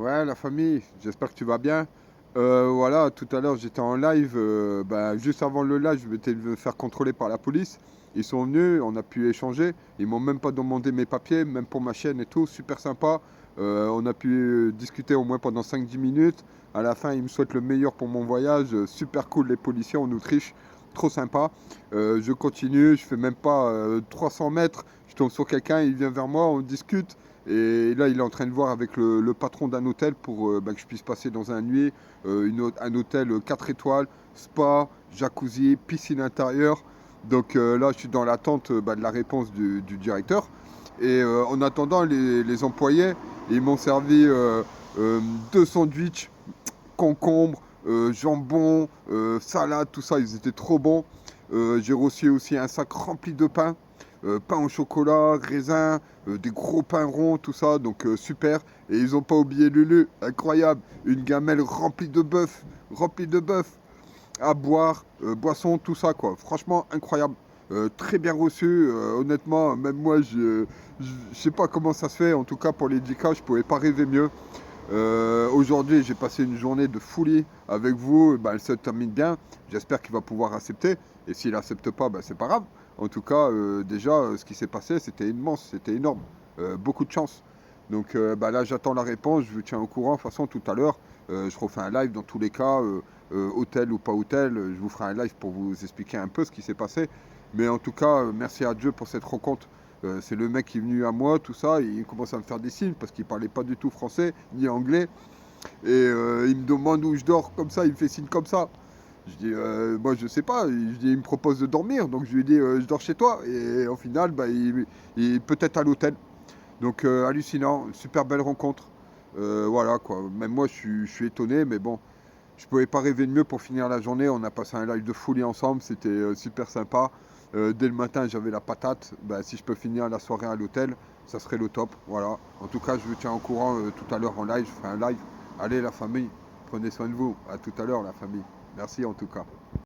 Ouais, la famille, j'espère que tu vas bien. Voilà, tout à l'heure j'étais en live, juste avant le live, je m'étais fait faire contrôler par la police. Ils sont venus, on a pu échanger. Ils m'ont même pas demandé mes papiers, même pour ma chaîne et tout, super sympa. On a pu discuter au moins pendant 5-10 minutes. À la fin, ils me souhaitent le meilleur pour mon voyage. Super cool, les policiers en Autriche, trop sympa. Je continue, je fais même pas 300 mètres. Je tombe sur quelqu'un, il vient vers moi, on discute. Et là, il est en train de voir avec le patron d'un hôtel pour que je puisse passer dans un nuit, un hôtel 4 étoiles, spa, jacuzzi, piscine intérieure. Donc là, je suis dans l'attente de la réponse du directeur. Et en attendant, les employés, ils m'ont servi 2 sandwichs, concombres, jambon, salade, tout ça, ils étaient trop bons. J'ai reçu aussi un sac rempli de pain, pain au chocolat, raisin, des gros pains ronds, tout ça, donc super. Et ils n'ont pas oublié Lulu, incroyable, une gamelle remplie de bœuf, à boire, boisson, tout ça, quoi. Franchement, incroyable. Très bien reçu, honnêtement, même moi, je sais pas comment ça se fait, en tout cas pour les 10K, je pouvais pas rêver mieux. Aujourd'hui, j'ai passé une journée de folie avec vous. Elle se termine bien. J'espère qu'il va pouvoir accepter. Et s'il n'accepte pas, c'est pas grave. En tout cas, déjà, ce qui s'est passé, c'était immense, c'était énorme. Beaucoup de chance. Donc là, j'attends la réponse. Je vous tiens au courant. De toute façon, tout à l'heure, je refais un live dans tous les cas, hôtel ou pas hôtel. Je vous ferai un live pour vous expliquer un peu ce qui s'est passé. Mais en tout cas, merci à Dieu pour cette rencontre. C'est le mec qui est venu à moi, tout ça, il commence à me faire des signes parce qu'il parlait pas du tout français ni anglais. Et il me demande où je dors comme ça, il me fait signe comme ça. Je dis, moi je sais pas, il me propose de dormir, donc je lui dis, je dors chez toi. Et au final, il peut-être à l'hôtel. Donc hallucinant, super belle rencontre. Voilà quoi, même moi je suis étonné, mais bon, je pouvais pas rêver de mieux pour finir la journée. On a passé un live de folie ensemble, c'était super sympa. Dès le matin, j'avais la patate. Si je peux finir la soirée à l'hôtel, ça serait le top. Voilà. En tout cas, je vous tiens au courant tout à l'heure en live. Je ferai un live. Allez, la famille, prenez soin de vous. À tout à l'heure, la famille. Merci en tout cas.